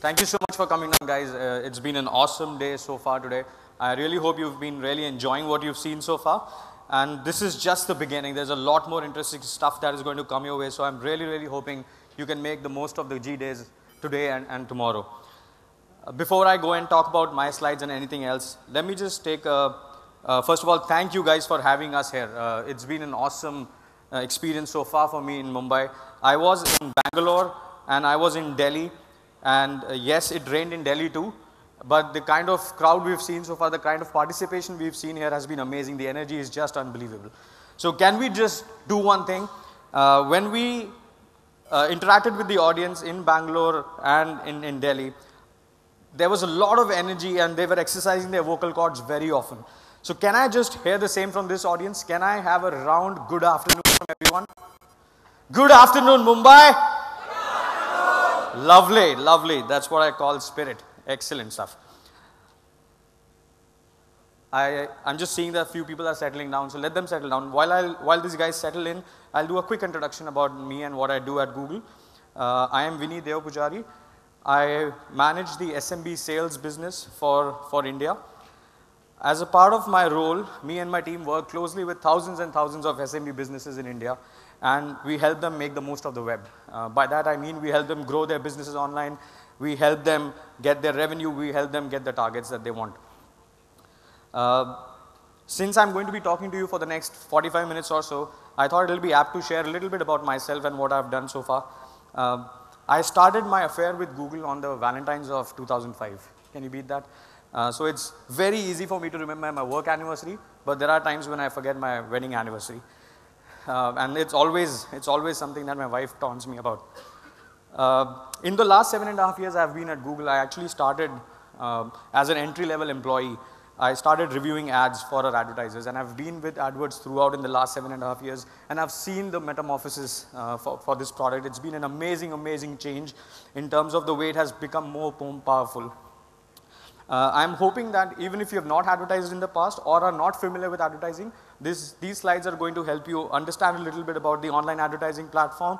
Thank you so much for coming down, guys. It's been an awesome day so far today. I really hope you've been really enjoying what you've seen so far. And this is just the beginning. There's a lot more interesting stuff that is going to come your way. So I'm really hoping you can make the most of the G days today and tomorrow. Before I go and talk about my slides and anything else, let me just take first of all, thank you guys for having us here. It's been an awesome experience so far for me in Mumbai. I was in Bangalore and I was in Delhi. And yes, it rained in Delhi too, but the kind of crowd we've seen so far, the kind of participation we've seen here has been amazing. The energy is just unbelievable. So can we just do one thing? When we interacted with the audience in Bangalore and in Delhi, there was a lot of energy and they were exercising their vocal cords very often. So can I just hear the same from this audience? Can I have a round good afternoon from everyone? Good afternoon, Mumbai. Lovely, lovely. That's what I call spirit. Excellent stuff. I'm just seeing that a few people are settling down, so let them settle down. While these guys settle in, I'll do a quick introduction about me and what I do at Google. I am Vineet Deopujari. I manage the SMB sales business for India. As a part of my role, me and my team work closely with thousands and thousands of SMB businesses in India, and we help them make the most of the web. By that I mean we help them grow their businesses online, we help them get their revenue, we help them get the targets that they want. Since I'm going to be talking to you for the next 45 minutes or so, I thought it'll be apt to share a little bit about myself and what I've done so far. I started my affair with Google on the Valentine's of 2005. Can you beat that? So it's very easy for me to remember my work anniversary, but there are times when I forget my wedding anniversary. And it's always something that my wife taunts me about. In the last 7.5 years I've been at Google, I actually started as an entry-level employee. I started reviewing ads for our advertisers, and I've been with AdWords throughout in the last 7.5 years, and I've seen the metamorphosis for this product. It's been an amazing change in terms of the way it has become more powerful. I'm hoping that even if you have not advertised in the past or are not familiar with advertising, these slides are going to help you understand a little bit about the online advertising platform.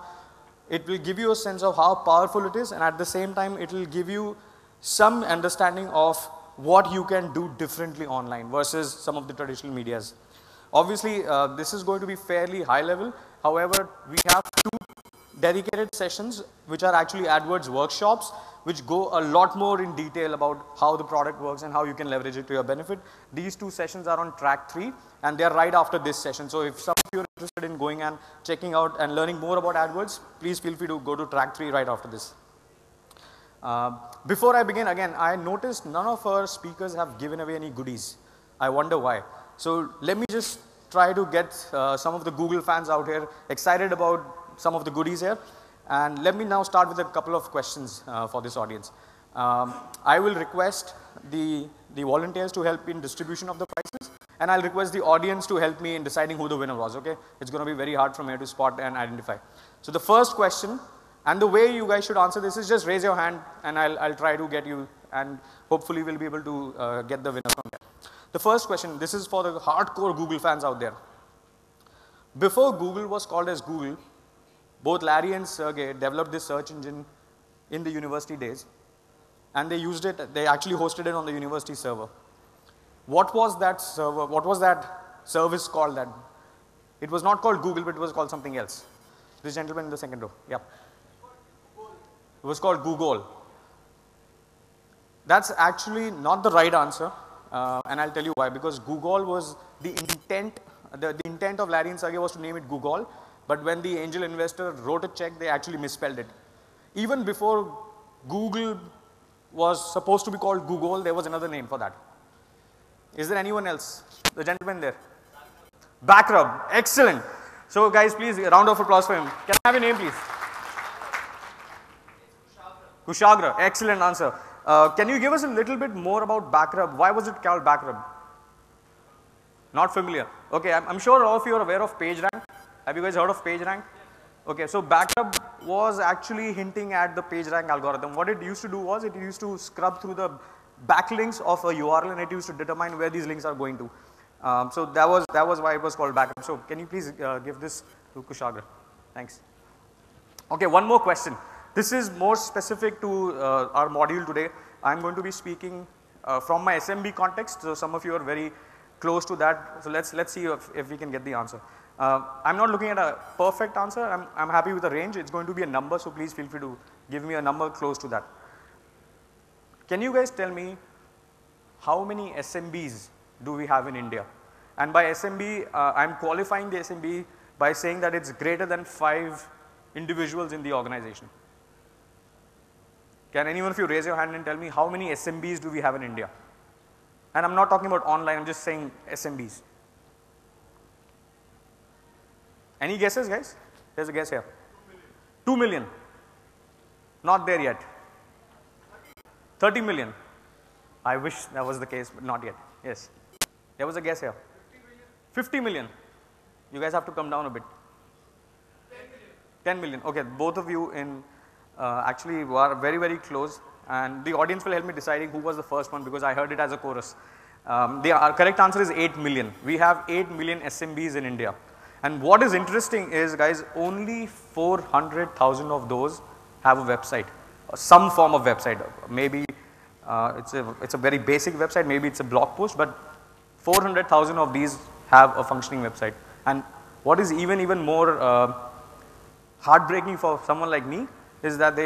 It will give you a sense of how powerful it is, and at the same time it will give you some understanding of what you can do differently online versus some of the traditional medias. Obviously, this is going to be fairly high level. However, we have 2 dedicated sessions which are actually AdWords workshops, which go a lot more in detail about how the product works and how you can leverage it to your benefit. These 2 sessions are on track 3 and they're right after this session. So if some of you are interested in going and checking out and learning more about AdWords, please feel free to go to track 3 right after this. Before I begin, again, I noticed none of our speakers have given away any goodies. I wonder why. So let me just try to get some of the Google fans out here excited about some of the goodies here. And let me now start with a couple of questions for this audience. I will request the volunteers to help in distribution of the prizes, and I'll request the audience to help me in deciding who the winner was, okay? It's going to be very hard from here to spot and identify. So the first question, and the way you guys should answer this is just raise your hand and I'll try to get you, and hopefully we'll be able to get the winner from there. The first question, this is for the hardcore Google fans out there. Before Google was called as Google, both Larry and Sergey developed this search engine in the university days, and they used it, they actually hosted it on the university server. What was that server, what was that service called that? It was not called Google, but it was called something else. This gentleman in the second row, yeah. It was called Google. That's actually not the right answer, and I'll tell you why. Because Google was the intent of Larry and Sergey was to name it Google. But when the angel investor wrote a check, they actually misspelled it. Even before Google was supposed to be called Google, there was another name for that. Is there anyone else? The gentleman there. Backrub. Excellent. So guys, please, a round of applause for him. Can I have your name, please? Kushagra. Excellent answer. Can you give us a little bit more about Backrub? Why was it called Backrub? Not familiar. Okay, I'm sure all of you are aware of PageRank. Have you guys heard of Pagerank? Okay, so Backrub was actually hinting at the Pagerank algorithm. What it used to do was it used to scrub through the backlinks of a URL and it used to determine where these links are going to. So that was why it was called Backrub. So can you please give this to Kushagra? Thanks. Okay, one more question. This is more specific to our module today. I'm going to be speaking from my SMB context, so some of you are very close to that. So let's see if we can get the answer. I'm not looking at a perfect answer. I'm happy with the range. It's going to be a number, so please feel free to give me a number close to that. Can you guys tell me how many SMBs do we have in India? And by SMB, I'm qualifying the SMB by saying that it's greater than 5 individuals in the organization. Can any one of you raise your hand and tell me how many SMBs do we have in India? And I'm not talking about online, I'm just saying SMBs. Any guesses, guys? There's a guess here. 2 million. Not there yet. 30 million. I wish that was the case, but not yet. Yes. There was a guess here. 50 million. You guys have to come down a bit. 10 million. Okay, both of you in actually were very, very close, and the audience will help me deciding who was the first one because I heard it as a chorus. The correct answer is 8 million. We have 8 million SMBs in India. And what is interesting is, guys, only 400,000 of those have a website, some form of website. Maybe it's a very basic website, maybe it's a blog post, but 400,000 of these have a functioning website. And what is even more heartbreaking for someone like me is that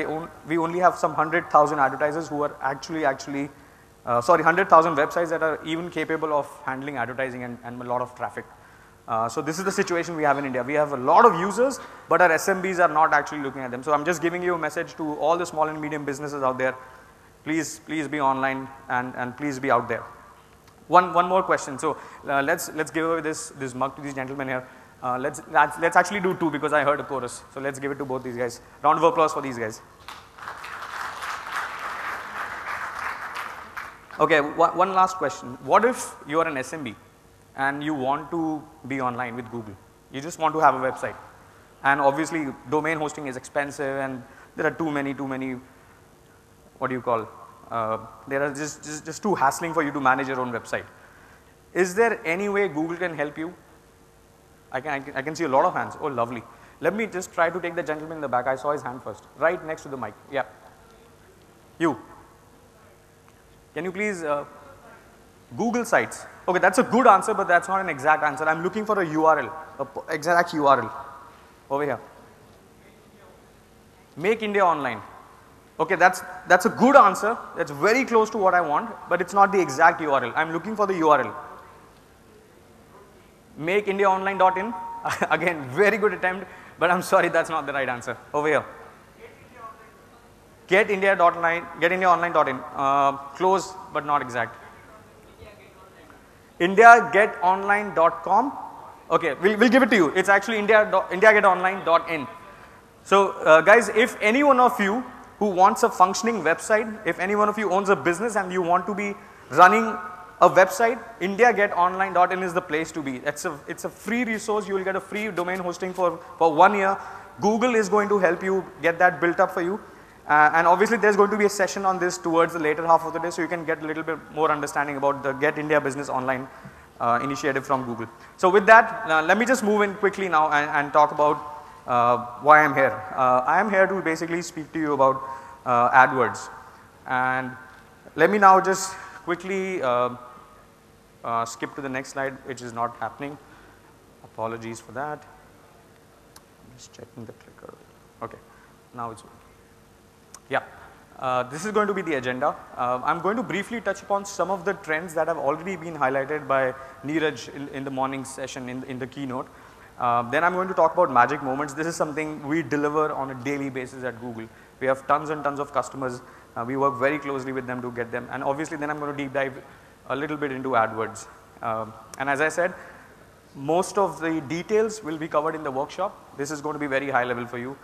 we only have some 100,000 advertisers who are actually 100,000 websites that are even capable of handling advertising and a lot of traffic. So this is the situation we have in India. We have a lot of users, but our SMBs are not actually looking at them. So I'm just giving you a message to all the small and medium businesses out there. Please be online and please be out there. One more question. So let's give away this mug to these gentlemen here. Let's actually do 2 because I heard a chorus. So let's give it to both these guys. Round of applause for these guys. Okay, one last question. What if you are an SMB and you want to be online with Google? You just want to have a website. And obviously domain hosting is expensive and there are too many, what do you call, there are just too hassling for you to manage your own website. Is there any way Google can help you? I can see a lot of hands. Oh, lovely. Let me just try to take the gentleman in the back. I saw his hand first, right next to the mic. Yeah. You. Can you please Google Sites? Okay, that's a good answer, but that's not an exact answer. I'm looking for a URL, exact URL. Over here. Make India Online. Okay, that's a good answer. That's very close to what I want, but it's not the exact URL. I'm looking for the URL. MakeIndiaOnline.in. Again, very good attempt, but I'm sorry, that's not the right answer. Over here. GetIndiaOnline.in. Close, but not exact. IndiaGetOnline.com. Okay, we'll give it to you. It's actually IndiaGetOnline.in. So, guys, if any one of you who wants a functioning website, if any one of you owns a business and you want to be running a website, IndiaGetOnline.in is the place to be. It's a free resource. You will get a free domain hosting for 1 year. Google is going to help you get that built up for you. And obviously there's going to be a session on this towards the later half of the day, so you can get a little bit more understanding about the Get India Business Online initiative from Google. So with that, let me just move in quickly now and talk about why I'm here. I am here to basically speak to you about AdWords. And let me now just quickly skip to the next slide, which is not happening. Apologies for that. I'm just checking the clicker. Okay, now it's working. Yeah, this is going to be the agenda. I'm going to briefly touch upon some of the trends that have already been highlighted by Neeraj in the morning session in the keynote. Then I'm going to talk about magic moments. This is something we deliver on a daily basis at Google. We have tons and tons of customers. We work very closely with them to get them. And obviously then I'm going to deep dive a little bit into AdWords. And as I said, most of the details will be covered in the workshop. This is going to be very high level for you.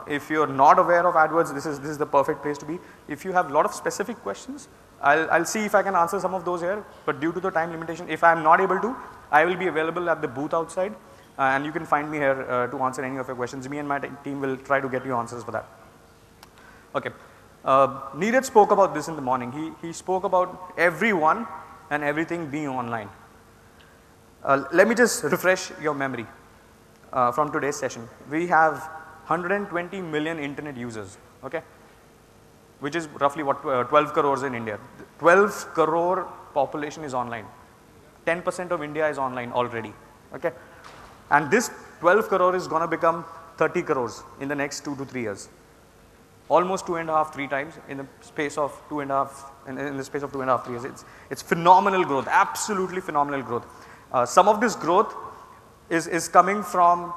If you're not aware of AdWords, this is the perfect place to be. If you have a lot of specific questions, I'll see if I can answer some of those here, but due to the time limitation, if I'm not able to, I will be available at the booth outside, and you can find me here to answer any of your questions. Me and my team will try to get you answers for that. Okay. Neeraj spoke about this in the morning. He spoke about everyone and everything being online. Let me just refresh your memory from today's session. We have 120 million internet users. okay? Which is roughly what 12 crores in India. 12 crore population is online. 10% of India is online already, okay? And this 12 crore is going to become 30 crores in the next 2 to 3 years. Almost 2.5, 3 times in the space of 2.5, in the space of 2.5, 3 years. It's phenomenal growth, absolutely phenomenal growth. Some of this growth is coming from,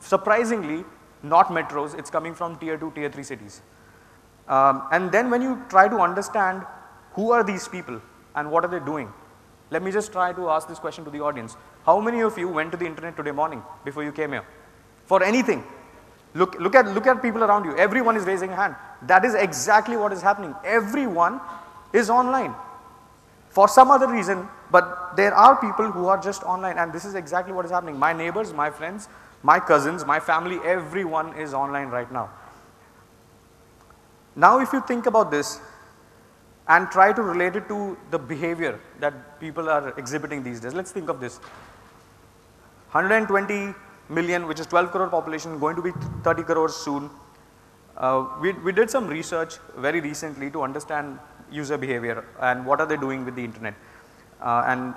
surprisingly, not metros, it's coming from tier 2, tier 3 cities. And then when you try to understand who are these people and what are they doing, let me just try to ask this question to the audience. How many of you went to the internet today morning before you came here? For anything? Look at people around you. Everyone is raising a hand. That is exactly what is happening. Everyone is online. For some other reason, but there are people who are just online, and this is exactly what is happening. My neighbors, my friends, my cousins, my family, everyone is online right now. Now if you think about this and try to relate it to the behavior that people are exhibiting these days, let's think of this. 120 million, which is 12 crore population, going to be 30 crores soon. We did some research very recently to understand user behavior and what are they doing with the internet. And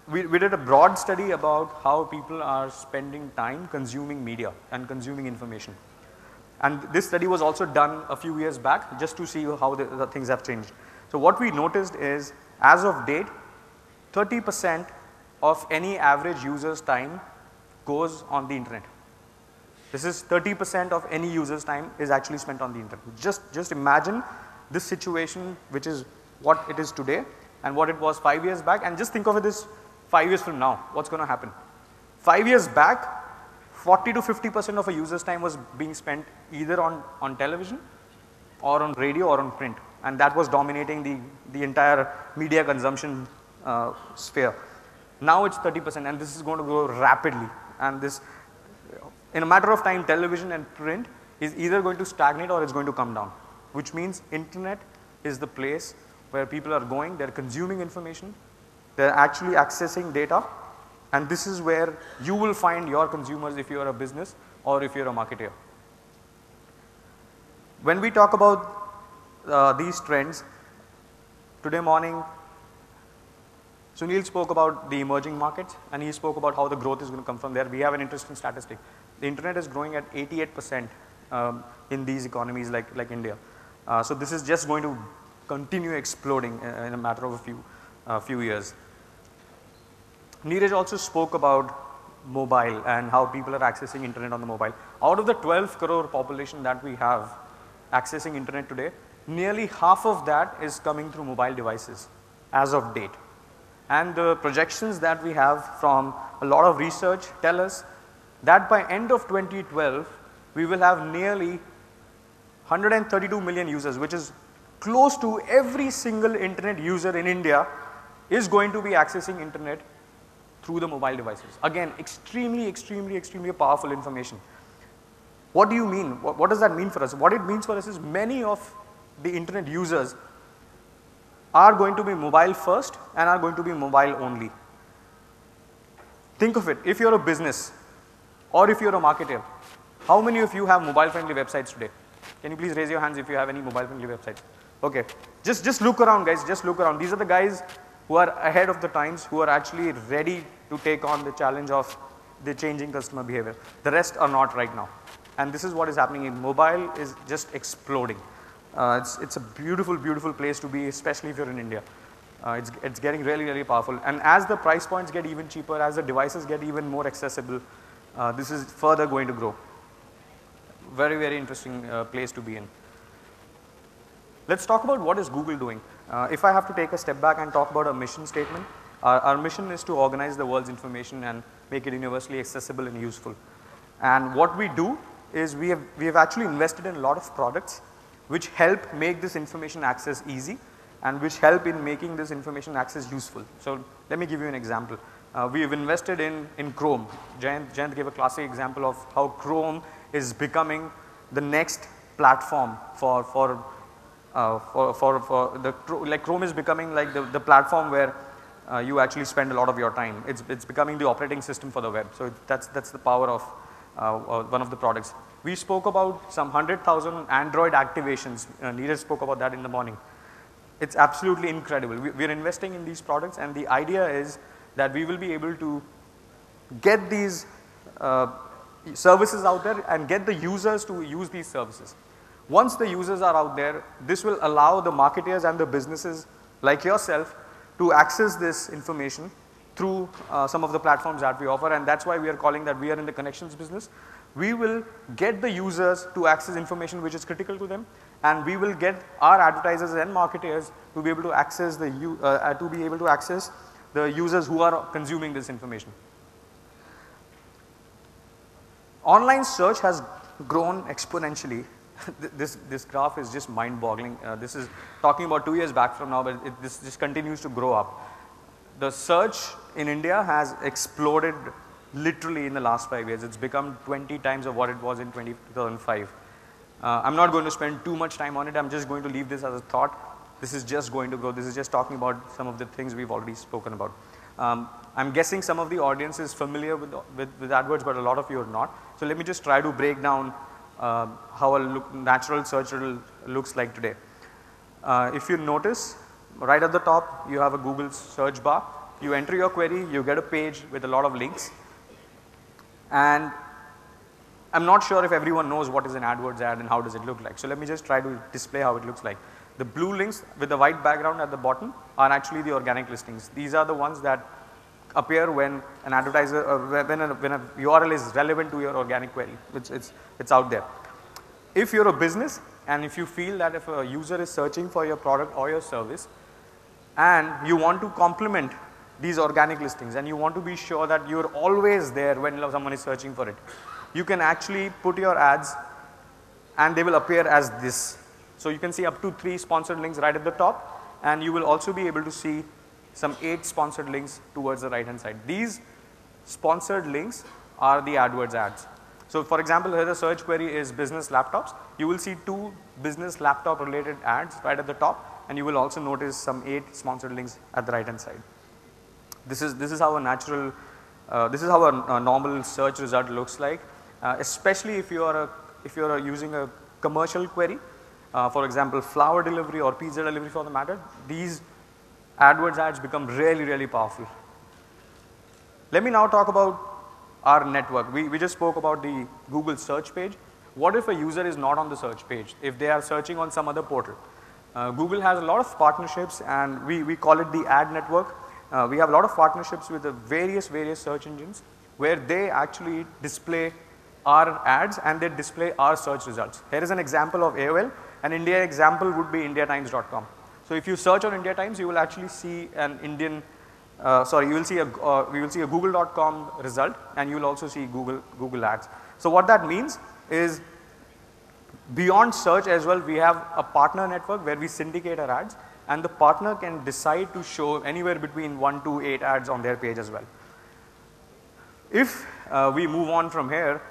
we did a broad study about how people are spending time consuming media and consuming information. And this study was also done a few years back just to see how the things have changed. So what we noticed is, as of date, 30% of any average user's time goes on the internet. This is 30% of any user's time is actually spent on the internet. Just imagine this situation, which is what it is today and what it was 5 years back, and just think of it as 5 years from now, what's going to happen. 5 years back, 40 to 50% of a user's time was being spent either on television or on radio or on print, and that was dominating the entire media consumption sphere. Now it's 30%, and this is going to grow rapidly, and this, in a matter of time, television and print is either going to stagnate or it's going to come down, which means internet is the place where people are going, they're consuming information, they're actually accessing data, and this is where you will find your consumers if you are a business or if you're a marketer. When we talk about these trends, today morning Sunil spoke about the emerging markets, and he spoke about how the growth is going to come from there. We have an interesting statistic. The internet is growing at 88% in these economies like India. So this is just going to continue exploding in a matter of a few years. Neeraj also spoke about mobile and how people are accessing internet on the mobile. Out of the 12 crore population that we have accessing internet today, nearly half of that is coming through mobile devices as of date. And the projections that we have from a lot of research tell us that by end of 2012, we will have nearly 132 million users, which is close to every single internet user in India is going to be accessing internet through the mobile devices. Again, extremely powerful information. What do you mean? What does that mean for us? What it means for us is many of the internet users are going to be mobile first and are going to be mobile only. Think of it, if you're a business or if you're a marketer, how many of you have mobile friendly websites today? Can you please raise your hands if you have any mobile friendly websites? Okay, just look around guys, just look around. These are the guys who are ahead of the times, who are actually ready to take on the challenge of the changing customer behavior. The rest are not right now. And this is what is happening. In mobile is just exploding. It's a beautiful place to be, especially if you're in India. It's getting really powerful. And as the price points get even cheaper, as the devices get even more accessible, this is further going to grow. Very interesting place to be in. Let's talk about what is Google doing. If I have to take a step back and talk about our mission statement, our mission is to organize the world's information and make it universally accessible and useful. And what we do is we have actually invested in a lot of products which help make this information access easy and which help in making this information access useful. So let me give you an example. We have invested in Chrome. Jayant gave a classic example of how Chrome is becoming the next platform like Chrome is becoming like the platform where you actually spend a lot of your time. It's becoming the operating system for the web. So that's the power of one of the products. We spoke about some 100,000 Android activations. Neeraj spoke about that in the morning. It's absolutely incredible. We're investing in these products, and the idea is that we will be able to get these services out there and get the users to use these services. Once the users are out there, this will allow the marketers and the businesses like yourself to access this information through some of the platforms that we offer, and that's why we are calling that we are in the connections business. We will get the users to access information which is critical to them, and we will get our advertisers and marketers to be able to access the users who are consuming this information. Online search has grown exponentially. This graph is just mind-boggling. This is talking about 2 years back from now, but this just continues to grow up. The search in India has exploded literally in the last 5 years. It's become 20 times of what it was in 2005. I'm not going to spend too much time on it. I'm just going to leave this as a thought. This is just going to grow. This is just talking about some of the things we've already spoken about. I'm guessing some of the audience is familiar with AdWords, but a lot of you are not. So let me just try to break down how a natural search looks like today. If you notice, right at the top, you have a Google search bar. You enter your query, you get a page with a lot of links. And I'm not sure if everyone knows what is an AdWords ad and how does it look like. So let me just try to display how it looks like. The blue links with the white background at the bottom are actually the organic listings. These are the ones that appear when an advertiser, when a URL is relevant to your organic query. It's out there. If you're a business and if you feel that if a user is searching for your product or your service and you want to complement these organic listings and you want to be sure that you're always there when someone is searching for it, you can actually put your ads and they will appear as this. So you can see up to 3 sponsored links right at the top, and you will also be able to see some 8 sponsored links towards the right hand side. These sponsored links are the AdWords ads. So for example, here the search query is business laptops. You will see 2 business laptop related ads right at the top, and you will also notice some 8 sponsored links at the right hand side. This is how a natural, this is how a normal search result looks like, especially if you are using a commercial query. For example, flower delivery or pizza delivery for the matter, these AdWords ads become really, really powerful. Let me now talk about our network. We just spoke about the Google search page. What if a user is not on the search page, if they are searching on some other portal? Google has a lot of partnerships, and we call it the ad network. We have a lot of partnerships with the various search engines where they actually display our ads and they display our search results. Here is an example of AOL. An India example would be indiatimes.com. So if you search on India Times, you will actually see an Indian, you will see a google.com result, and you will also see Google ads. So what that means is beyond search as well, we have a partner network where we syndicate our ads, and the partner can decide to show anywhere between 1 to 8 ads on their page as well. If we move on from here,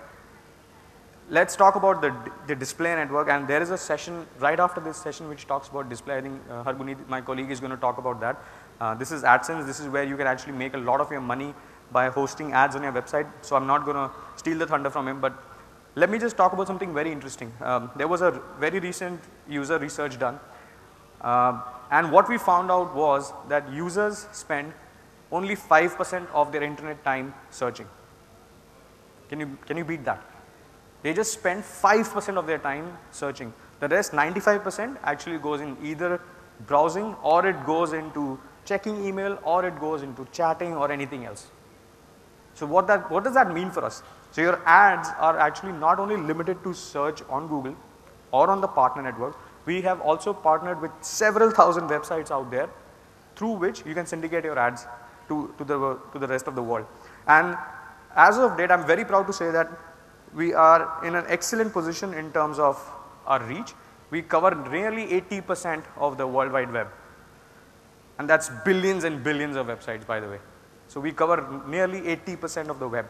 let's talk about the display network, and there is a session right after this session which talks about display. I think Hargunit, my colleague, is going to talk about that. This is AdSense. This is where you can actually make a lot of your money by hosting ads on your website. So I'm not going to steal the thunder from him, but let me just talk about something very interesting. There was a very recent user research done, and what we found out was that users spend only 5% of their internet time searching. Can you beat that? They just spend 5% of their time searching. The rest, 95%, actually goes in either browsing, or it goes into checking email, or it goes into chatting or anything else. So what does that mean for us? So your ads are actually not only limited to search on Google or on the partner network. We have also partnered with several thousand websites out there through which you can syndicate your ads to the rest of the world. And as of date, I'm very proud to say that we are in an excellent position in terms of our reach. We cover nearly 80% of the World Wide Web, and that's billions and billions of websites, by the way. So we cover nearly 80% of the web.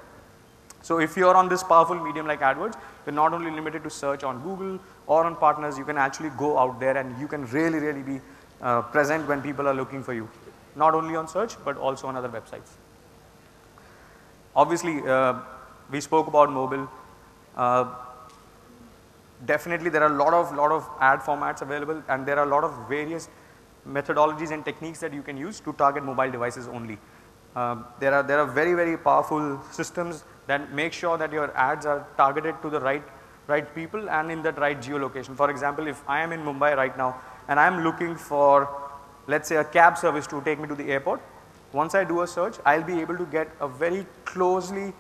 So if you're on this powerful medium like AdWords, you're not only limited to search on Google or on partners, you can actually go out there and you can really, really be present when people are looking for you, not only on search but also on other websites. Obviously, we spoke about mobile. Uh, Definitely there are a lot of ad formats available, and there are a lot of various methodologies and techniques that you can use to target mobile devices only. There are very powerful systems that make sure that your ads are targeted to the right people and in that right geolocation. For example, if I am in Mumbai right now and I am looking for, let's say, a cab service to take me to the airport, once I do a search, I'll be able to get a very closely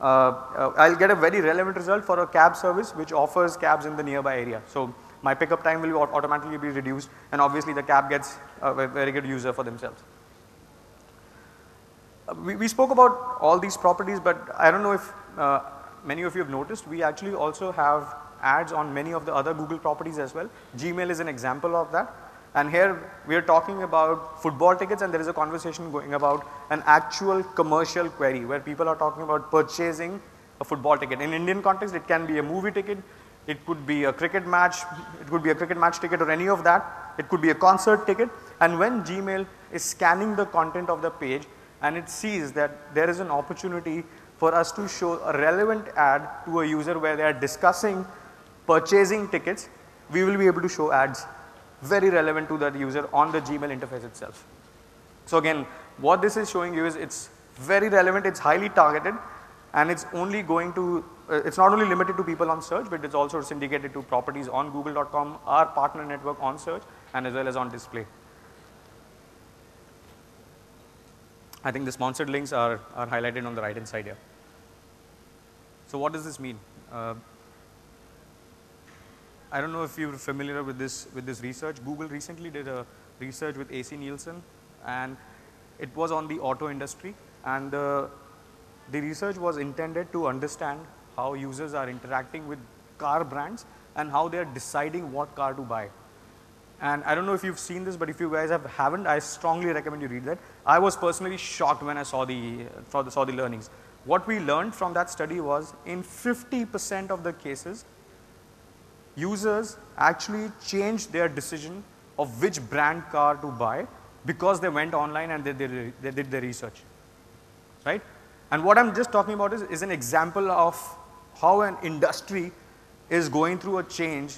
I'll get a very relevant result for a cab service which offers cabs in the nearby area. So my pickup time will automatically be reduced, and obviously the cab gets a very good user for themselves. We spoke about all these properties, but I don't know if many of you have noticed, we actually also have ads on many of the other Google properties as well. Gmail is an example of that. And here we are talking about football tickets, and there is a conversation going about an actual commercial query where people are talking about purchasing a football ticket. In Indian context, it can be a movie ticket, it could be a cricket match, it could be a cricket match ticket or any of that, it could be a concert ticket. And when Gmail is scanning the content of the page and it sees that there is an opportunity for us to show a relevant ad to a user where they are discussing purchasing tickets, we will be able to show ads very relevant to that user on the Gmail interface itself. So again, what this is showing you is it's very relevant, it's highly targeted, and it's only going to, it's not only limited to people on search, but it's also syndicated to properties on google.com, our partner network on search, and as well as on display. I think the sponsored links are highlighted on the right hand side here. So what does this mean? I don't know if you're familiar with this research. Google recently did a research with AC Nielsen, and it was on the auto industry, and the research was intended to understand how users are interacting with car brands and how they are deciding what car to buy. And I don't know if you've seen this, but if you guys haven't, I strongly recommend you read that. I was personally shocked when I saw the learnings. What we learned from that study was in 50% of the cases, users actually changed their decision of which brand car to buy because they went online and they did their research, right? And what I'm just talking about is an example of how an industry is going through a change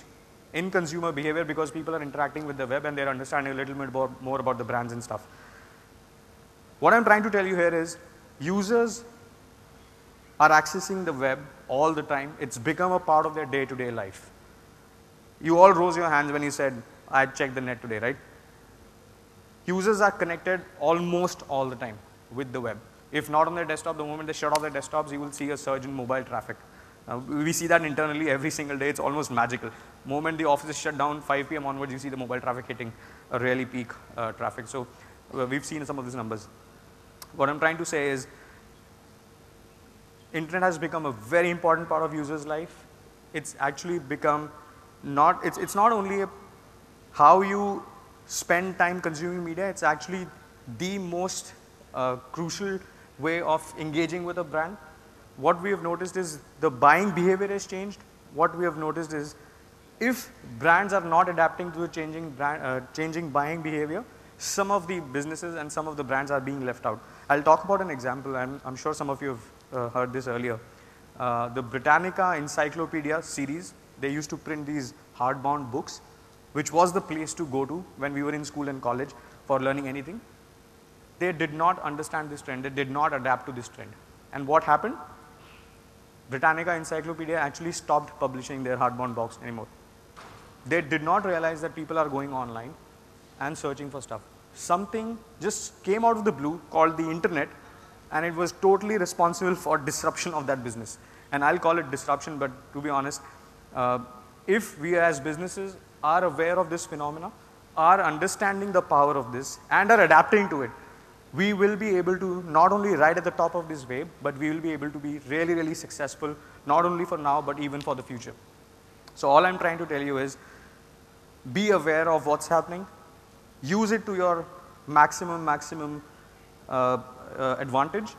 in consumer behavior because people are interacting with the web and they're understanding a little bit more about the brands and stuff. What I'm trying to tell you here is users are accessing the web all the time. It's become a part of their day-to-day life. You all rose your hands when you said, I checked the net today, right? Users are connected almost all the time with the web. If not on their desktop, the moment they shut off their desktops, you will see a surge in mobile traffic. We see that internally every single day. It's almost magical. The moment the office is shut down, 5 p.m. onwards, you see the mobile traffic hitting a really peak traffic. So we've seen some of these numbers. What I'm trying to say is, internet has become a very important part of users' life. It's actually become it's not only how you spend time consuming media, it's actually the most crucial way of engaging with a brand. What we have noticed is the buying behavior has changed. What we have noticed is if brands are not adapting to the changing buying behavior, some of the businesses and some of the brands are being left out. I'll talk about an example. I'm sure some of you have heard this earlier. The Britannica Encyclopedia series, they used to print these hardbound books, which was the place to go to when we were in school and college for learning anything. They did not understand this trend. They did not adapt to this trend. And what happened? Britannica Encyclopedia actually stopped publishing their hardbound books anymore. They did not realize that people are going online and searching for stuff. Something just came out of the blue called the internet, and it was totally responsible for disruption of that business. And I'll call it disruption, but to be honest, if we as businesses are aware of this phenomena, are understanding the power of this and are adapting to it, we will be able to not only ride at the top of this wave, but we will be able to be really successful, not only for now, but even for the future. So all I'm trying to tell you is, be aware of what's happening, use it to your maximum advantage,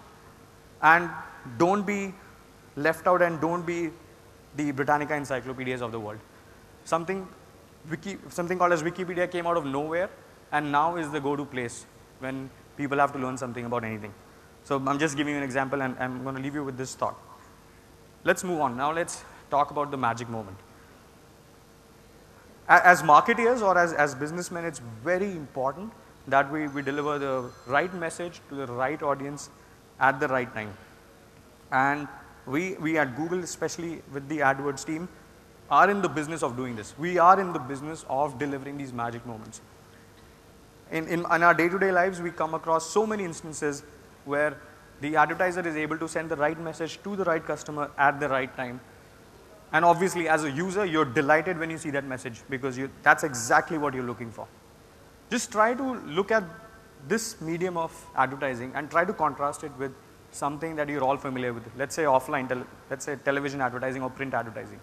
and don't be left out and don't be the Britannica encyclopedias of the world. Something called as Wikipedia came out of nowhere and now is the go-to place when people have to learn something about anything. So I'm just giving you an example, and I'm going to leave you with this thought. Let's move on. Now let's talk about the magic moment. As marketeers or as businessmen, it's very important that we deliver the right message to the right audience at the right time. And we at Google, especially with the AdWords team, are in the business of doing this. We are in the business of delivering these magic moments. In our day-to-day lives, we come across so many instances where the advertiser is able to send the right message to the right customer at the right time. And obviously, as a user, you're delighted when you see that message because that's exactly what you're looking for. Just try to look at this medium of advertising and try to contrast it with something that you're all familiar with. Let's say offline, let's say television advertising or print advertising.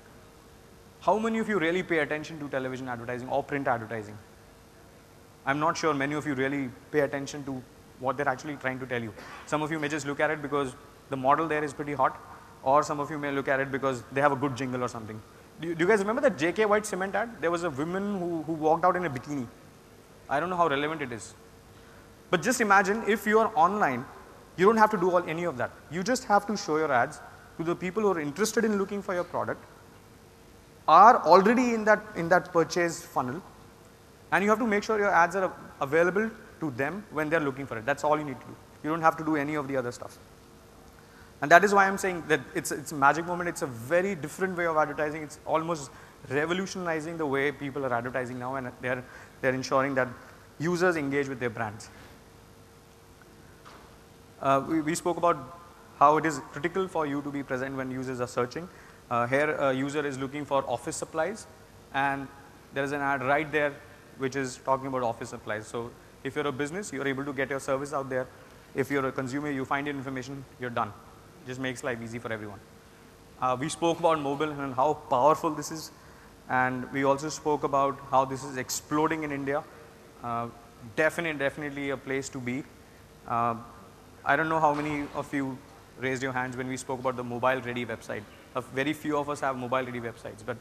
How many of you really pay attention to television advertising or print advertising? I'm not sure many of you really pay attention to what they're actually trying to tell you. Some of you may just look at it because the model there is pretty hot, or some of you may look at it because they have a good jingle or something. Do you guys remember that JK White cement ad? There was a woman who walked out in a bikini. I don't know how relevant it is. But just imagine if you are online, you don't have to do any of that. You just have to show your ads to the people who are interested in looking for your product, are already in that purchase funnel, and you have to make sure your ads are available to them when they're looking for it. That's all you need to do. You don't have to do any of the other stuff. And that is why I'm saying that it's a magic moment. It's a very different way of advertising. It's almost revolutionizing the way people are advertising now, and they're ensuring that users engage with their brands. We spoke about how it is critical for you to be present when users are searching. Here a user is looking for office supplies, and there is an ad right there which is talking about office supplies. So if you're a business, you're able to get your service out there. If you're a consumer, you find your information, you're done. It just makes life easy for everyone. We spoke about mobile and how powerful this is, and we also spoke about how this is exploding in India. Definitely a place to be. I don't know how many of you raised your hands when we spoke about the mobile ready website. Very few of us have mobile ready websites, but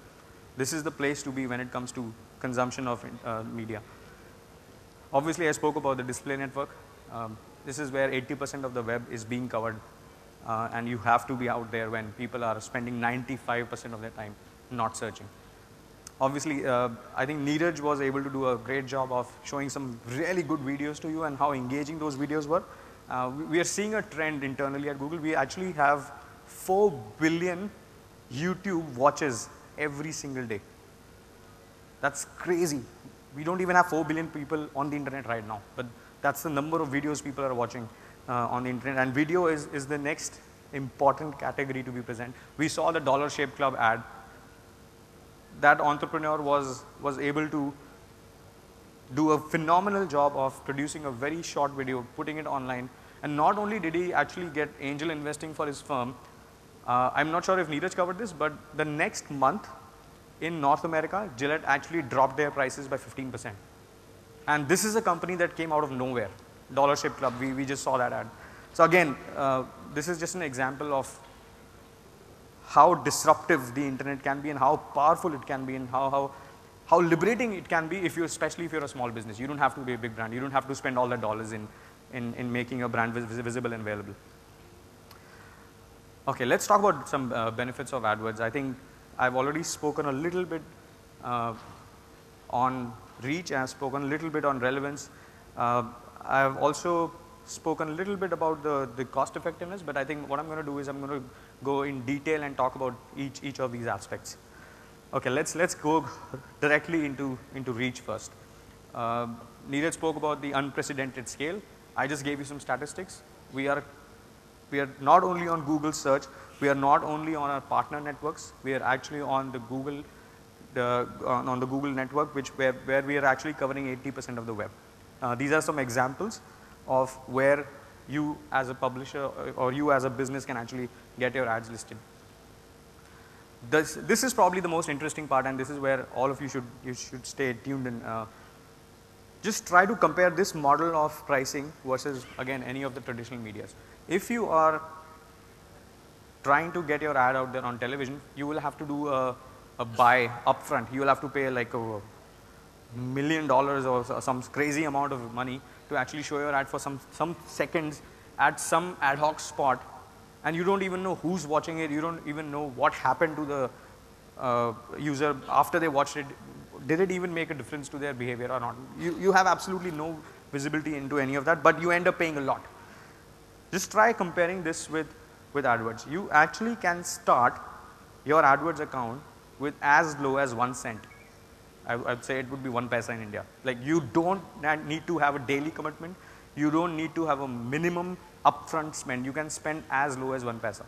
this is the place to be when it comes to consumption of media. Obviously, I spoke about the display network. This is where 80% of the web is being covered, and you have to be out there when people are spending 95% of their time not searching. Obviously, I think Neeraj was able to do a great job of showing some really good videos to you and how engaging those videos were. We are seeing a trend internally at Google. We actually have 4 billion YouTube watches every single day. That's crazy. We don't even have 4 billion people on the internet right now, but that's the number of videos people are watching on the internet, and video is the next important category to be present. We saw the Dollar Shave Club ad. That entrepreneur was able to do a phenomenal job of producing a very short video, putting it online, and not only did he actually get angel investing for his firm, I'm not sure if Neeraj covered this, but the next month in North America, Gillette actually dropped their prices by 15%. And this is a company that came out of nowhere, Dollar Shave Club. We just saw that ad. So again, this is just an example of how disruptive the internet can be and how powerful it can be and how liberating it can be, especially if you're a small business. You don't have to be a big brand. You don't have to spend all the dollars in making your brand visible and available. Okay, let's talk about some benefits of AdWords. I think I've already spoken a little bit on reach. I've spoken a little bit on relevance. I've also spoken a little bit about the cost effectiveness, but I think what I'm going to do is I'm going to go in detail and talk about each of these aspects. Okay, let's go directly into reach first. Neeraj spoke about the unprecedented scale. I just gave you some statistics. We are not only on Google search, we are not only on our partner networks, we are actually on the Google on the Google network, where we are actually covering 80% of the web. These are some examples of where you as a publisher or you as a business can actually get your ads listed. This is probably the most interesting part, and this is where all of you should stay tuned in. Just try to compare this model of pricing versus, again, any of the traditional medias. If you are trying to get your ad out there on television, you will have to do a buy upfront. You will have to pay like $1 million or some crazy amount of money to actually show your ad for some seconds at some ad hoc spot, and you don't even know who's watching it. You don't even know what happened to user after they watched it, did it even make a difference to their behavior or not? You have absolutely no visibility into any of that, but you end up paying a lot. Just try comparing this with AdWords. You actually can start your AdWords account with as low as 1 cent. I'd say it would be 1 paisa in India. Like, you don't need to have a daily commitment. You don't need to have a minimum upfront spend. You can spend as low as 1 paisa.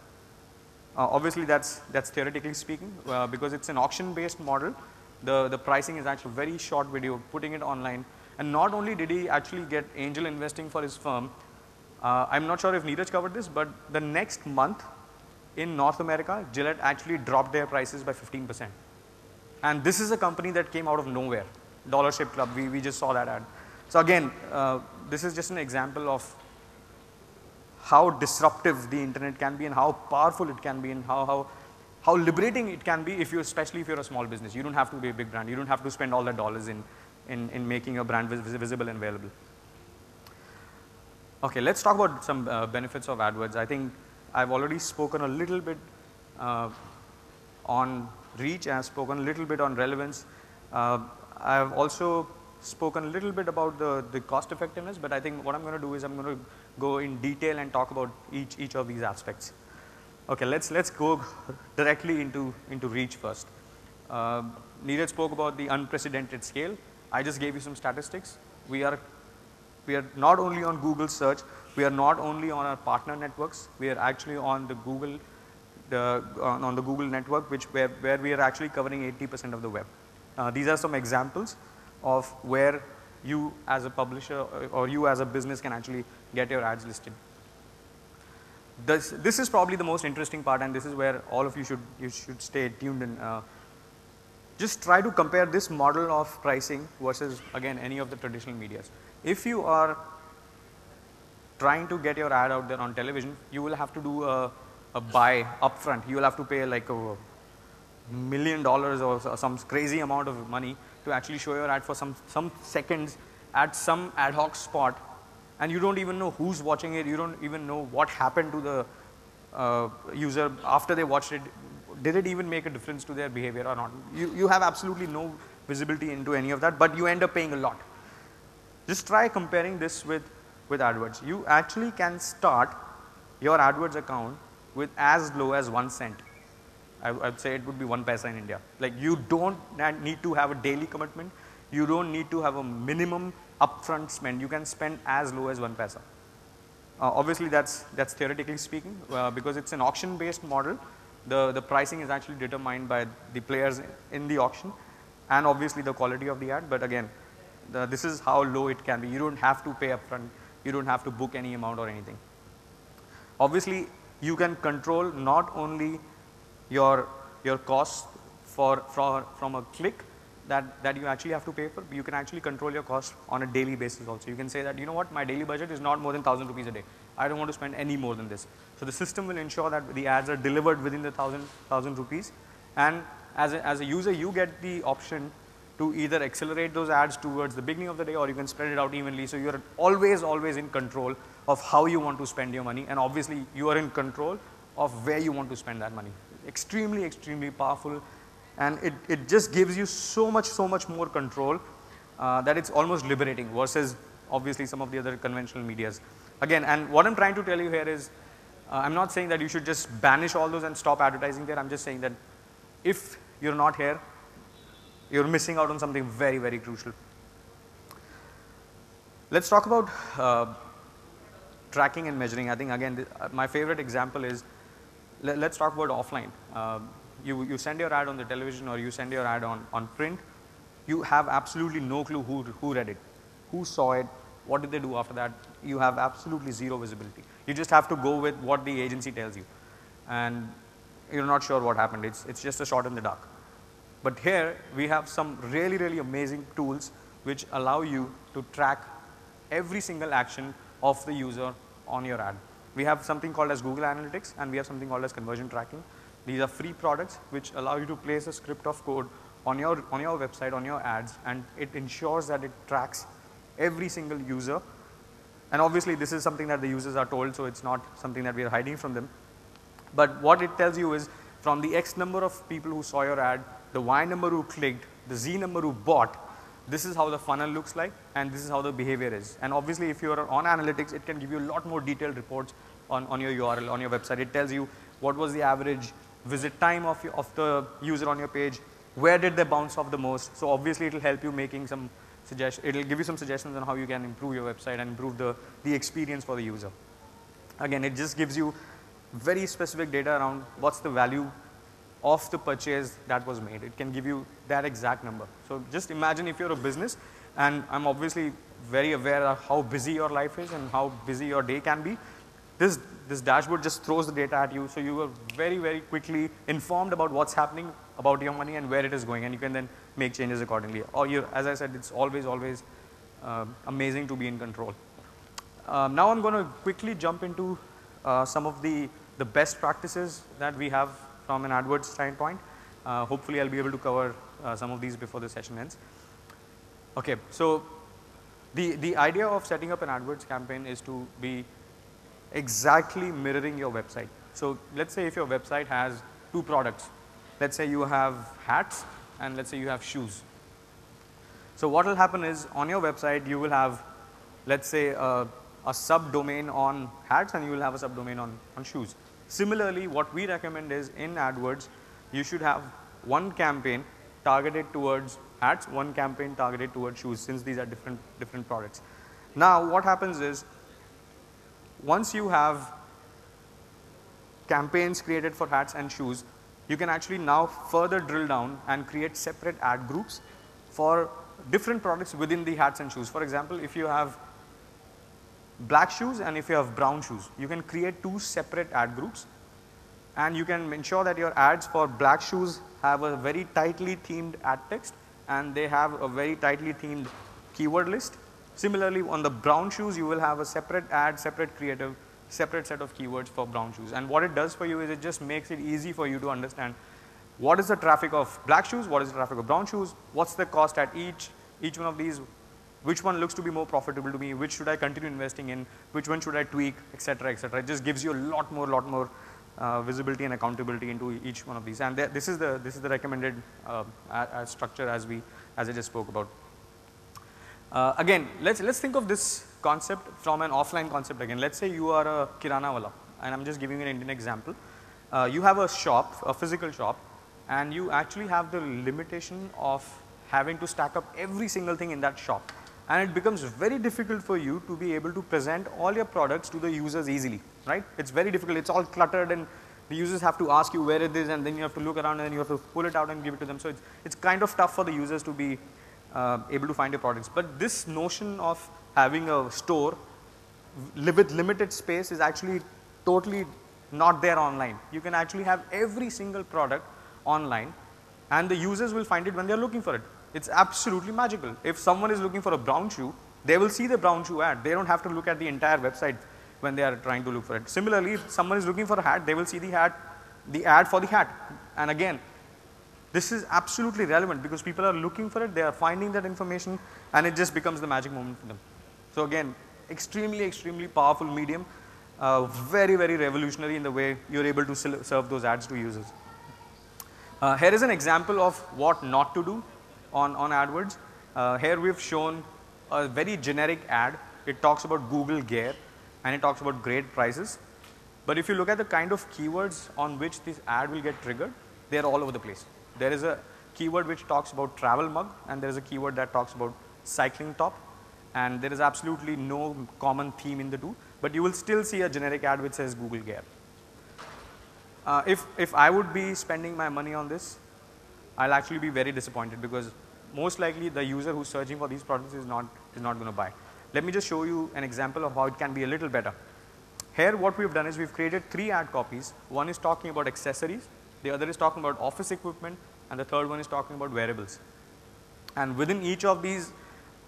Obviously, that's theoretically speaking, because it's an auction-based model. The pricing is actually a very short video, putting it online. And not only did he actually get angel investing for his firm, I'm not sure if Neeraj covered this, but the next month in North America, Gillette actually dropped their prices by 15%. And this is a company that came out of nowhere, Dollar Shave Club. We just saw that ad. So again, this is just an example of how disruptive the internet can be and how powerful it can be and how liberating it can be, especially if you're a small business. You don't have to be a big brand. You don't have to spend all the dollars in making your brand visible and available. Okay, let's talk about some benefits of AdWords. I think I've already spoken a little bit on reach. I've spoken a little bit on relevance. I've also spoken a little bit about the cost effectiveness, but I think what I'm going to do is I'm going to go in detail and talk about each of these aspects. Okay, let's go directly into reach first. Neeraj spoke about the unprecedented scale. I just gave you some statistics. We are not only on Google search, we are not only on our partner networks, we are actually on the Google on the Google network, where we are actually covering 80% of the web. These are some examples of where you as a publisher or you as a business can actually get your ads listed. This is probably the most interesting part, and this is where all of you should stay tuned in. Just try to compare this model of pricing versus, again, any of the traditional medias. If you are trying to get your ad out there on television, you will have to do a buy upfront. You will have to pay like $1 million or some crazy amount of money to actually show your ad for some seconds at some ad hoc spot, and you don't even know who's watching it. You don't even know what happened to the user after they watched it. Did it even make a difference to their behavior or not? You have absolutely no visibility into any of that, but you end up paying a lot. Just try comparing this with AdWords. You actually can start your AdWords account with as low as 1 cent. I'd say it would be 1 paisa in India. Like, you don't need to have a daily commitment. You don't need to have a minimum upfront spend. You can spend as low as 1 paisa. Obviously, that's theoretically speaking, because it's an auction-based model. The pricing is actually determined by the players in the auction, and obviously the quality of the ad. But again, this is how low it can be. You don't have to pay upfront. You don't have to book any amount or anything. Obviously, you can control not only your costs from a click that you actually have to pay for, but you can actually control your costs on a daily basis also. You can say that, you know what, my daily budget is not more than 1,000 rupees a day. I don't want to spend any more than this. So the system will ensure that the ads are delivered within the 1,000 rupees. And as a user, you get the option to either accelerate those ads towards the beginning of the day, or you can spread it out evenly. So you're always in control of how you want to spend your money. And obviously, you are in control of where you want to spend that money. Extremely powerful. And it just gives you so much more control that it's almost liberating versus obviously some of the other conventional medias. Again, and what I'm trying to tell you here is, I'm not saying that you should just banish all those and stop advertising there. I'm just saying that if you're not here, you're missing out on something very crucial. Let's talk about tracking and measuring. I think, again, my favorite example is, let's talk about offline. You send your ad on the television or you send your ad on print. You have absolutely no clue who read it, who saw it, what did they do after that. You have absolutely zero visibility. You just have to go with what the agency tells you, and you're not sure what happened. It's just a shot in the dark. But here we have some really amazing tools which allow you to track every single action of the user on your ad. We have something called as Google Analytics, and we have something called as conversion tracking. These are free products which allow you to place a script of code on your website, on your ads, and it ensures that it tracks every single user. And obviously, this is something that the users are told, so it's not something that we are hiding from them. But what it tells you is, from the X number of people who saw your ad, the Y number who clicked, the Z number who bought, this is how the funnel looks like, and this is how the behavior is. And obviously, if you are on analytics, it can give you a lot more detailed reports on your URL, on your website. It tells you what was the average visit time of the user on your page, where did they bounce off the most. So obviously, it will help you making some suggestions. It will give you some suggestions on how you can improve your website and improve the experience for the user. Again, it just gives you very specific data around what's the value of the purchase that was made. It can give you that exact number. So just imagine if you're a business, and I'm obviously very aware of how busy your life is and how busy your day can be. This dashboard just throws the data at you, so you are very, very quickly informed about what's happening about your money and where it is going, and you can then make changes accordingly. Or as I said, it's always amazing to be in control. Now I'm going to quickly jump into some of the best practices that we have from an AdWords standpoint. Hopefully I'll be able to cover some of these before the session ends. Okay, so the idea of setting up an AdWords campaign is to be exactly mirroring your website. So let's say if your website has 2 products, let's say you have hats and let's say you have shoes. So what will happen is on your website you will have, let's say, a subdomain on hats and you will have a subdomain on shoes. Similarly, what we recommend is in AdWords, you should have one campaign targeted towards hats, one campaign targeted towards shoes, since these are different products. Now, what happens is, once you have campaigns created for hats and shoes, you can actually now further drill down and create separate ad groups for different products within the hats and shoes. For example, if you have black shoes and if you have brown shoes, you can create 2 separate ad groups, and you can ensure that your ads for black shoes have a very tightly themed ad text and they have a very tightly themed keyword list. Similarly, on the brown shoes, you will have a separate ad, separate creative, separate set of keywords for brown shoes. And what it does for you is it just makes it easy for you to understand what is the traffic of black shoes, what is the traffic of brown shoes, what's the cost at each one of these, which one looks to be more profitable to me, which should I continue investing in, which one should I tweak, etc., etc. It just gives you a lot more visibility and accountability into each one of these. And this is the recommended structure as I just spoke about. Again, let's think of this concept from an offline concept again. Let's say you are a kirana wala, and I'm just giving you an Indian example. You have a shop, a physical shop, and you actually have the limitation of having to stack up every single thing in that shop. And it becomes very difficult for you to be able to present all your products to the users easily, right? It's very difficult. It's all cluttered and the users have to ask you where it is, and then you have to look around and then you have to pull it out and give it to them. So it's kind of tough for the users to be able to find your products. But this notion of having a store with limited space is actually totally not there online. You can actually have every single product online and the users will find it when they are looking for it. It's absolutely magical. If someone is looking for a brown shoe, they will see the brown shoe ad. They don't have to look at the entire website when they are trying to look for it. Similarly, if someone is looking for a hat, they will see the ad for the hat. And again, this is absolutely relevant because people are looking for it, they are finding that information, and it just becomes the magic moment for them. So again, extremely powerful medium, very revolutionary in the way you're able to serve those ads to users. Here is an example of what not to do on AdWords. Here we've shown a very generic ad. It talks about Google Gear and it talks about great prices. But if you look at the kind of keywords on which this ad will get triggered, they are all over the place. There is a keyword which talks about travel mug, and there is a keyword that talks about cycling top, and there is absolutely no common theme in the two, but you will still see a generic ad which says Google Gear. If I would be spending my money on this, I'll actually be very disappointed because most likely the user who's searching for these products is not going to buy. Let me just show you an example of how it can be a little better. Here what we've done is we've created 3 ad copies. One is talking about accessories, the other is talking about office equipment, and the third one is talking about wearables. And within each of these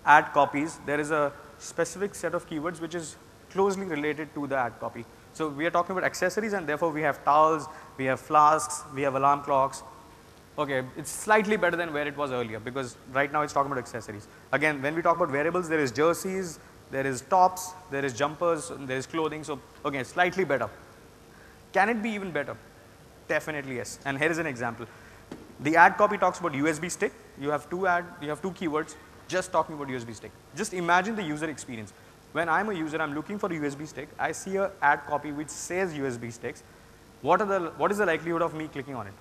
ad copies, there is a specific set of keywords which is closely related to the ad copy. So we are talking about accessories, and therefore we have towels, we have flasks, we have alarm clocks. Okay, it's slightly better than where it was earlier because right now it's talking about accessories. Again, when we talk about wearables, there is jerseys, there is tops, there is jumpers, there is clothing. So okay, slightly better. Can it be even better? Definitely yes. And here is an example. The ad copy talks about USB stick. You have two keywords just talking about USB stick. Just imagine the user experience. When I'm a user, I'm looking for a USB stick. I see a ad copy which says USB sticks. What is the likelihood of me clicking on it?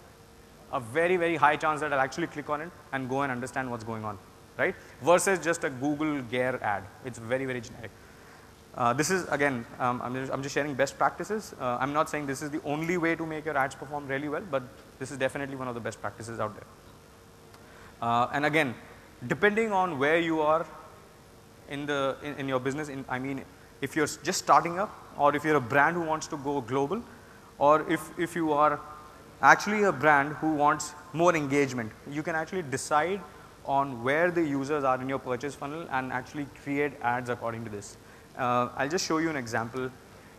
A very, very high chance that I'll actually click on it and go and understand what's going on, right? Versus just a Google Gear ad. It's very, very generic. This is again, I'm just sharing best practices. I'm not saying this is the only way to make your ads perform really well, but this is definitely one of the best practices out there. And again, depending on where you are in your business, I mean, if you're just starting up, or if you're a brand who wants to go global, or if you are actually a brand who wants more engagement, you can actually decide on where the users are in your purchase funnel and actually create ads according to this. I'll just show you an example.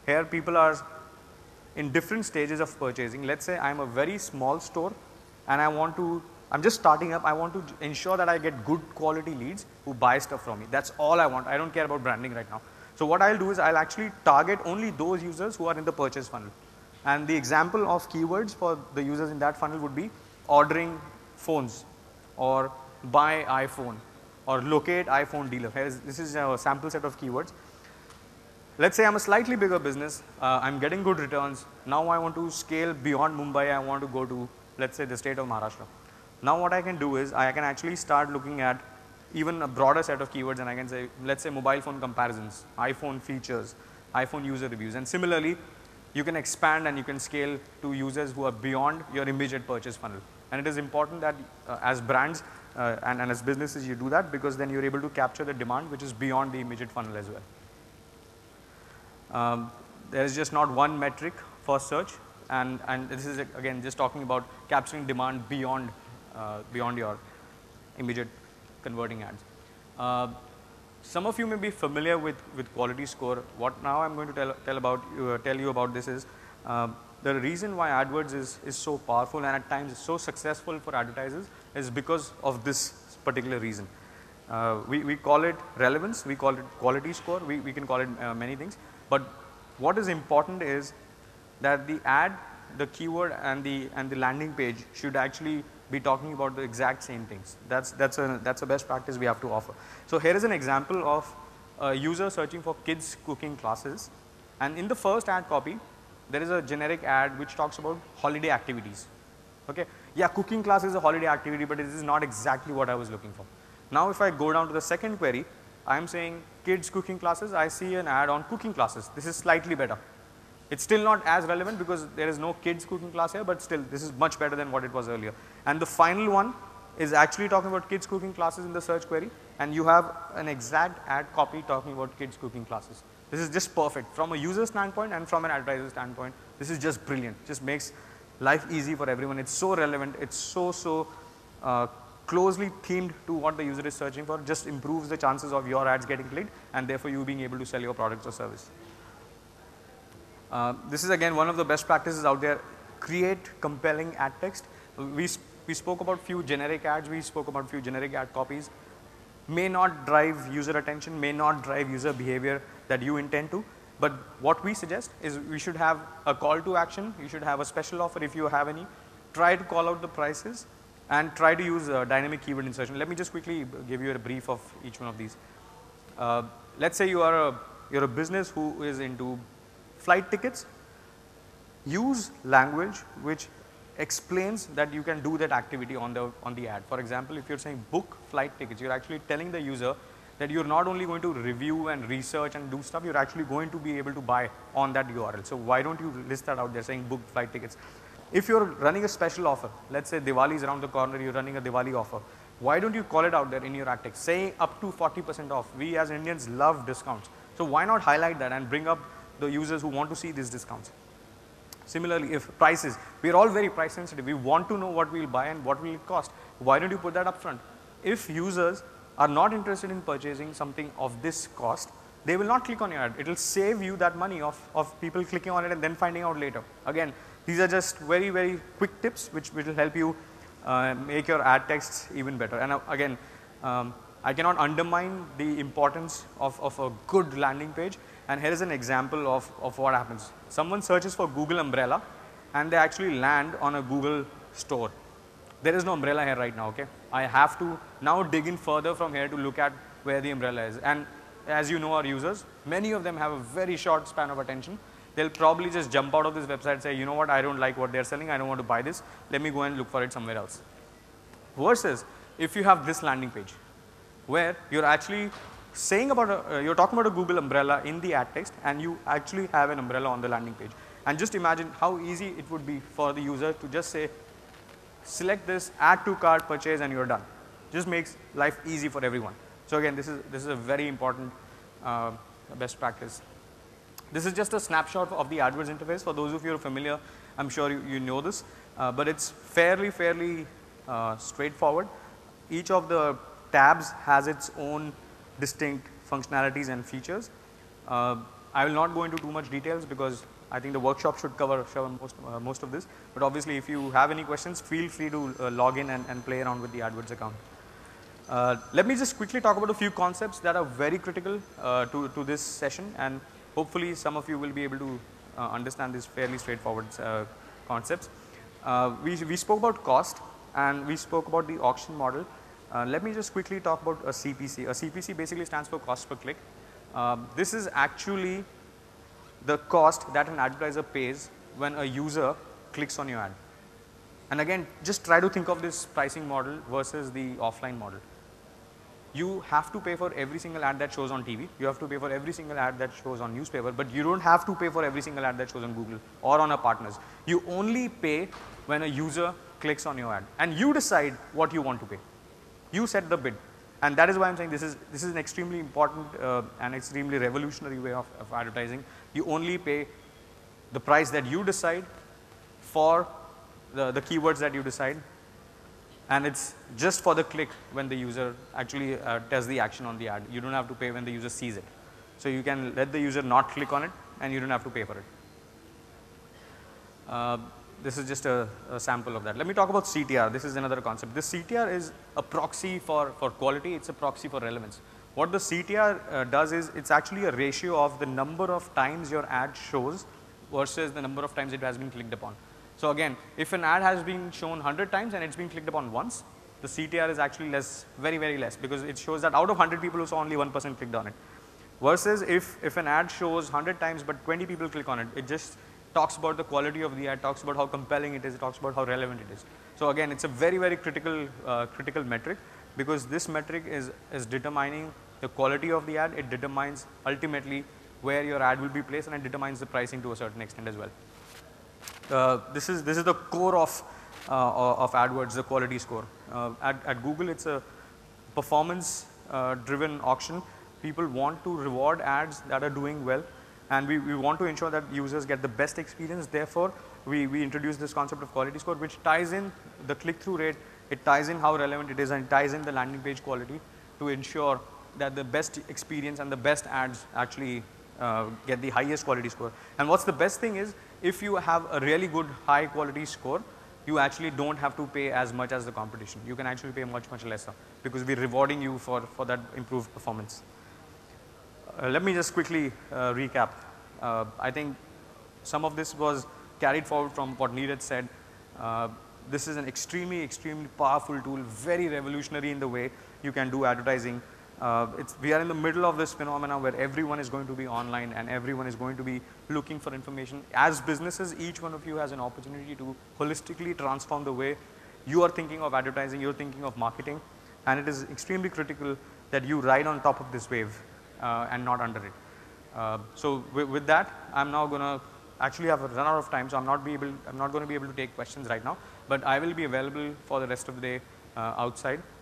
Here people are in different stages of purchasing. Let's say I'm a very small store and I'm just starting up. I want to ensure that I get good quality leads who buy stuff from me. That's all I want. I don't care about branding right now. So what I'll do is I'll actually target only those users who are in the purchase funnel. And the example of keywords for the users in that funnel would be ordering phones, or buy iPhone, or locate iPhone dealer. This is a sample set of keywords. Let's say I'm a slightly bigger business, I'm getting good returns. Now I want to scale beyond Mumbai, I want to go to, let's say, the state of Maharashtra. Now what I can do is I can actually start looking at even a broader set of keywords, and I can say, let's say mobile phone comparisons, iPhone features, iPhone user reviews. And similarly, you can expand and you can scale to users who are beyond your immediate purchase funnel. And it is important that as brands and as businesses you do that, because then you're able to capture the demand which is beyond the immediate funnel as well. There is just not one metric for search, and this is again just talking about capturing demand beyond your immediate converting ads. Some of you may be familiar with quality score. What now I'm going to tell you about this is the reason why AdWords is so powerful and at times so successful for advertisers is because of this particular reason. We call it relevance, we call it quality score, we can call it many things. But what is important is that the ad, the keyword and the landing page should actually be talking about the exact same things. That's a best practice we have to offer. So here is an example of a user searching for kids cooking classes, and in the first ad copy there is a generic ad which talks about holiday activities. Okay, yeah, cooking class is a holiday activity, but this is not exactly what I was looking for. Now if I go down to the second query, I am saying kids cooking classes, I see an ad on cooking classes. This is slightly better. It's still not as relevant because there is no kids cooking class here, but still this is much better than what it was earlier. And the final one is actually talking about kids cooking classes in the search query, and you have an exact ad copy talking about kids cooking closses. This is just perfect from a user standpoint and from an advertiser standpoint. This is just brilliant. Just makes life easy for everyone. It's so relevant. It's so closely themed to what the user is searching for. Just improves the chances of your ads getting clicked and therefore you being able to sell your products or service. This is again one of the best practices out there. Create compelling ad text. We spoke about few generic ads. We spoke about few generic ad copies. May not drive user attention, may not drive user behavior that you intend to. But what we suggest is we should have a call to action. You should have a special offer if you have any. Try to call out the prices and try to use dynamic keyword insertion. Let me just quickly give you a brief of each one of these. Let's say you're a business who is into flight tickets. Use language which explains that you can do that activity on the ad. For example, if you're saying book flight tickets, you're actually telling the user that you're not only going to review and research and do stuff, you're actually going to be able to buy on that URL. So why don't you list that out there saying book flight tickets? If you're running a special offer, let's say Diwali is around the corner, you're running a Diwali offer, why don't you call it out there in your ad text? Say up to 40% off. We as Indians love discounts. So why not highlight that and bring up the users who want to see these discounts? Similarly, if prices, we are all very price sensitive. We want to know what we'll buy and what will it cost. Why don't you put that up front? If users are not interested in purchasing something of this cost, they will not click on your ad. It will save you that money of people clicking on it and then finding out later. Again, these are just very, very quick tips which will help you make your ad texts even better. And again, I cannot undermine the importance of a good landing page. And here is an example of what happens. Someone searches for Google umbrella and they actually land on a Google store. There is no umbrella here right now, okay? I have to now dig in further from here to look at where the umbrella is. And as you know, our users, many of them have a very short span of attention. They'll probably just jump out of this website and say, you know what, I don't like what they're selling, I don't want to buy this, let me go and look for it somewhere else. Versus if you have this landing page where you're actually saying about you're talking about a Google umbrella in the ad text, and you actually have an umbrella on the landing page. And just imagine how easy it would be for the user to just say, select this, add to cart, purchase, and you're done. Just makes life easy for everyone. So again, this is a very important best practice. This is just a snapshot of the AdWords interface. For those of you who are familiar, I'm sure you know this, but it's fairly straightforward. Each of the tabs has its own distinct functionalities and features. I will not go into too much details because I think the workshop should cover most of this. But obviously, if you have any questions, feel free to log in and play around with the AdWords account. Let me just quickly talk about a few concepts that are very critical to this session, and hopefully some of you will be able to understand these fairly straightforward concepts. We spoke about cost, and we spoke about the auction model. Let me just quickly talk about a CPC. A CPC basically stands for cost per click. This is actually the cost that an advertiser pays when a user clicks on your ad. And again, just try to think of this pricing model versus the offline model. You have to pay for every single ad that shows on TV. You have to pay for every single ad that shows on newspaper, but you don't have to pay for every single ad that shows on Google or on our partners. You only pay when a user clicks on your ad, and you decide what you want to pay. You set the bid. And that is why I'm saying this is an extremely important and extremely revolutionary way of advertising. You only pay the price that you decide for the keywords that you decide, and it's just for the click when the user actually does the action on the ad. You don't have to pay when the user sees it. So you can let the user not click on it, and you don't have to pay for it. This is just a sample of that. Let me talk about CTR. This is another concept. This CTR is a proxy for quality. It's a proxy for relevance. What the CTR does is it's actually a ratio of the number of times your ad shows versus the number of times it has been clicked upon. So again, if an ad has been shown 100 times and it's been clicked upon once, the CTR is actually less, very less, because it shows that out of 100 people who saw, only 1% clicked on it. Versus if an ad shows 100 times but 20 people click on it, it just talks about the quality of the ad, talks about how compelling it is, it talks about how relevant it is. So again, it's a very critical metric, because this metric is determining the quality of the ad. It determines ultimately where your ad will be placed, and it determines the pricing to a certain extent as well. This is the core of AdWords, the quality score. At Google, it's a performance driven auction. People want to reward ads that are doing well, and we want to ensure that users get the best experience. Therefore, we introduce this concept of quality score, which ties in the click-through rate, it ties in how relevant it is, and it ties in the landing page quality to ensure that the best experience and the best ads actually get the highest quality score. And what's the best thing is, if you have a really good high quality score, you actually don't have to pay as much as the competition. You can actually pay much lesser, because we're rewarding you for that improved performance. Let me just quickly recap. I think some of this was carried forward from what Neeraj said. This is an extremely powerful tool, very revolutionary in the way you can do advertising. We are in the middle of this phenomena where everyone is going to be online and everyone is going to be looking for information. As businesses, each one of you has an opportunity to holistically transform the way you are thinking of advertising, you're thinking of marketing, and it is extremely critical that you ride on top of this wave and not under it. So with that, I'm now going to actually have run out of time, so I'm not going to be able to take questions right now, but I will be available for the rest of the day outside.